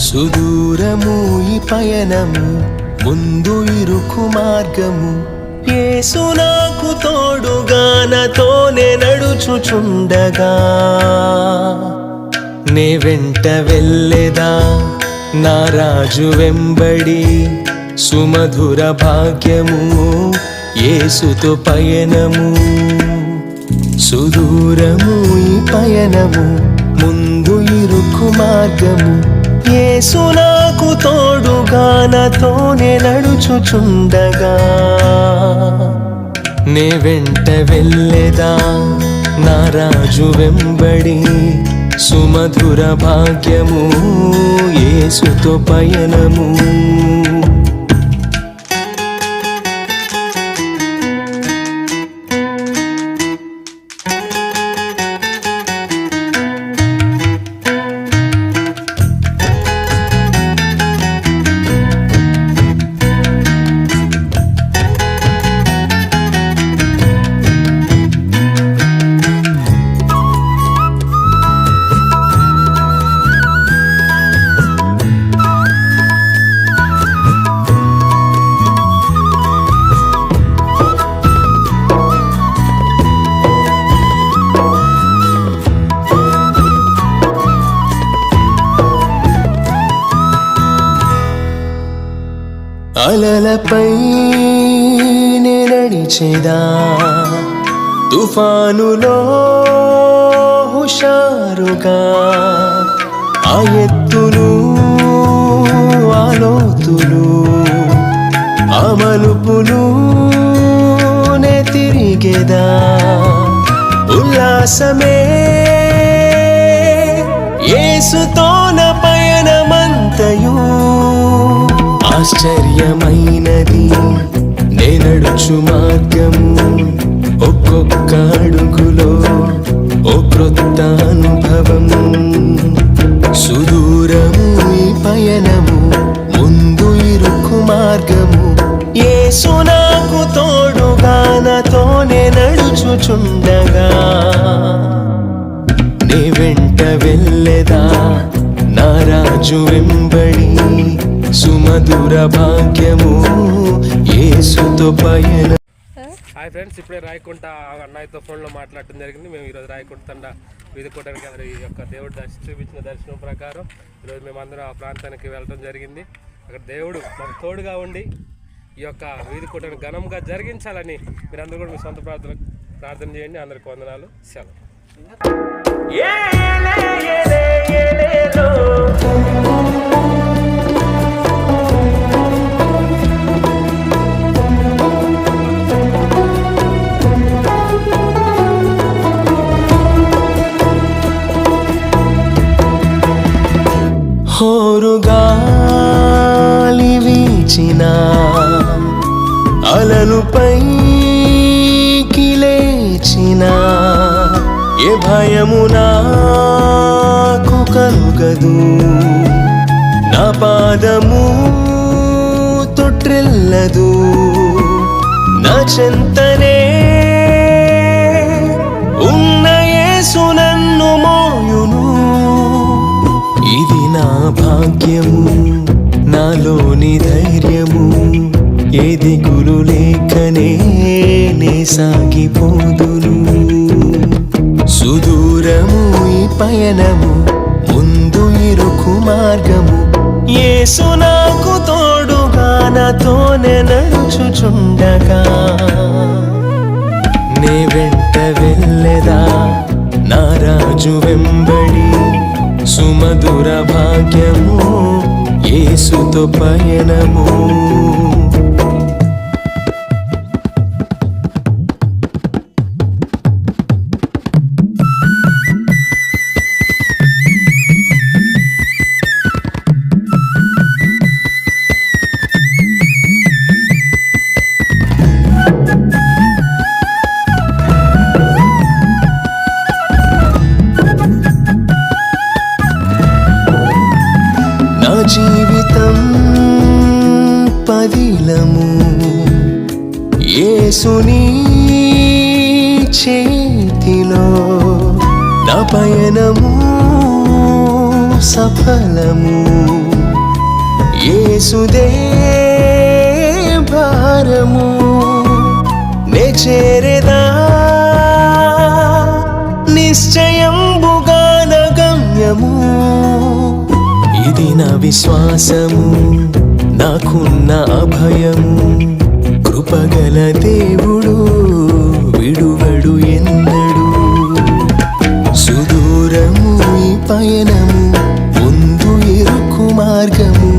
సుదూరము ఈ పయనము, ముందు ఇరుకు మార్గము. యేసు నాకు తోడుగా నాతోనే నడుచుచుండగా, నే వెంట వెళ్ళేదా నా రాజు వెంబడి. సుమధుర భాగ్యము యేసుతో పయనము. సుదూరము ఈ పయనము, ముందు ఇరుకు మార్గము. యేసు నాకు తోడుగా నాతోనే నడుచుచుండగా, నే వెంట వెళ్ళేదా నా రాజు వెంబడి. సుమధుర భాగ్యము యేసుతో పయనము. అలలపై నే నడిచేదా, తుఫానులో హుషారుగా. ఆ ఎత్తులు ఆ లోతులు ఆ మలుపులు నే తిరిగేదా. ఉల్లాసమే యేసుతోన పయనమంతయు. ఆశ్చర్యమైనది నే నడుచు మార్గము, ఒక్కొక్క అడుగులో ఓ క్రొత్త అనుభవము. సుదూరము ఈ పయనము, ముందు ఇరుకు మార్గము. యేసు నాకు తోడుగా నాతోనే నడుచుచుండగా, నే వెంట వెళ్ళేదా నా రాజు వెంబడి. సుమధుర భాగ్యము యేసుతో పయన. హాయ్ ఫ్రెండ్స్, ఇప్పుడే రాయకుంట అన్నయ్యతో ఫోన్లో మాట్లాడటం జరిగింది. మేము ఈరోజు రాయకుంట తండ వీధి కూటానికి ఈ యొక్క దేవుడు చూపించిన దర్శనం ప్రకారం ఈరోజు మేమందరం ఆ ప్రాంతానికి వెళ్ళడం జరిగింది. అక్కడ దేవుడు మాకు తోడుగా ఉండి ఈ యొక్క వీధి కూటాన్ని ఘనంగా జరిగించాలని మీరందరూ కూడా మీ సొంత ప్రార్థన చేయండి. అందరికి వందనాలు. సెలవు. హోరుగాలి వీచిన అలలు పైకి లేచిన, ఏ భయము నాకు కలుగదు. నా పాదము తొట్టిల్లదు. నా చెంతనే ఉన్న యేసు నన్ను మోయును. ఇది నా భాగ్యము, నాలోని ధైర్యము. ఏ దిగులు లేకనే నే సాగిపోదును. సుదూరము ఈ పయనము, ముందు ఇరుకు మార్గము. యేసు నాకు తోడుగా నాతోనే నడుచుచుండగా, నే వెంట వెళ్ళేదా నా రాజు వెంబడి. సుమధుర భాగ్యము యేసుతో పయనము. జీవితం పదిలము, యేసుని చేతిలో. నా పయనము సఫలము యేసుదే భారము నే చేరేదా నిశ్చయంబుగా నా గమ్యము ఇది నా విశ్వాసము నాకున్న అభయము కృపగల దేవుడు విడువడు ఎన్నడు సుదూరము ఈ పయనము ముందు ఇరుకు మార్గము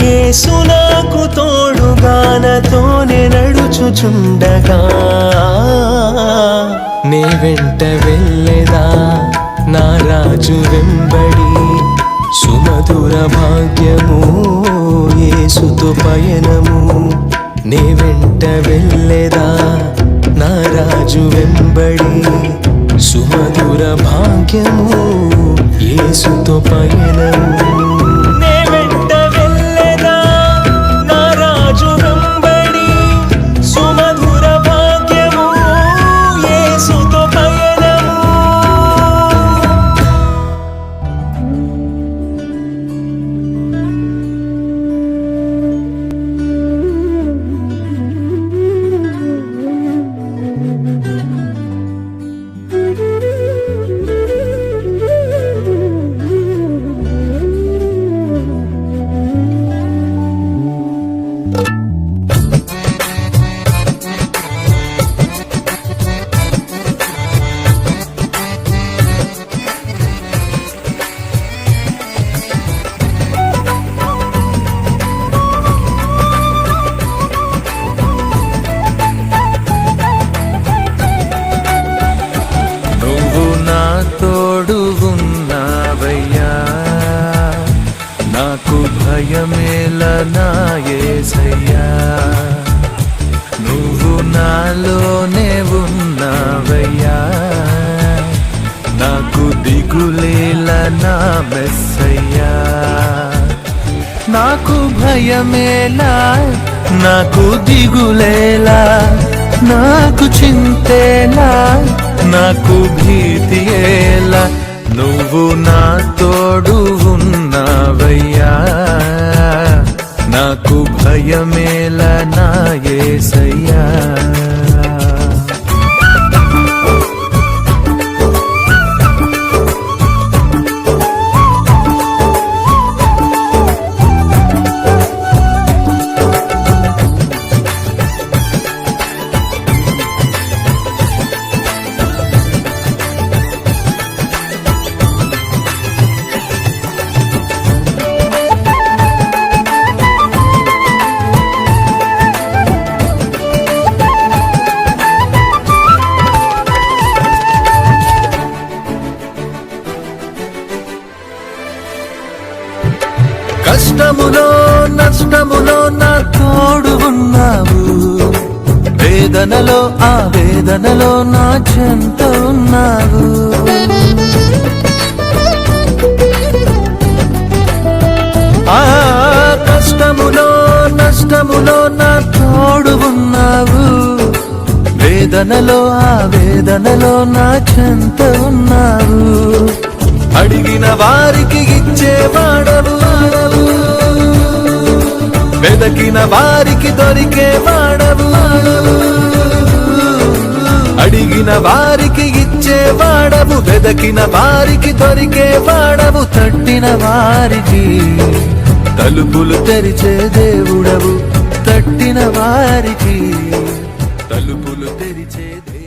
యేసు నాకు తోడుగానతోనే నడుచుచుండగా నే వెంట వెళ్ళేదా నా రాజు వెంబడి సుమధుర భాగ్యము యేసుతో పయనము నే వెంట వెళ్ళేదా నా రాజు వెంబడి సుమధుర భాగ్యము యేసుతో పయనము నే వెంట వెళ్ళేదా నా రాజు వెంబడి సుమధుర భాగ్యము యేసుతో పయనము తోడు ఉన్నావయ్యా నాకు భయమేల నా యేసయ్యా నువ్వు నాలోనే ఉన్నావయ్యా నాకు దిగులేల నా మెస్సయ్యా నాకు భయమేలా నాకు దిగులేలా నాకు చింతేలా నాకు భీతియేలా నువ్వు నా తోడు ఉన్నావయ్యా నాకు భయమేలా నా యేసయ్యా కష్టములో నష్టములో నా తోడు ఉన్నావు వేదనలో ఆ వేదనలో నా చెంత ఉన్నావు ఆ కష్టములో నష్టములో నా తోడు ఉన్నావు వేదనలో ఆ వేదనలో నా చెంత ఉన్నావు అడిగిన వారికి ఇచ్చేవాడవు వెదకిన వారికి దొరికేవాడవు అడిగిన వారికి ఇచ్చేవాడవు వెదకిన వారికి దొరికేవాడవు తట్టిన వారికి తలుపులు తెరిచే దేవుడవు తట్టిన వారికి తలుపులు తెరిచే దేవుడవు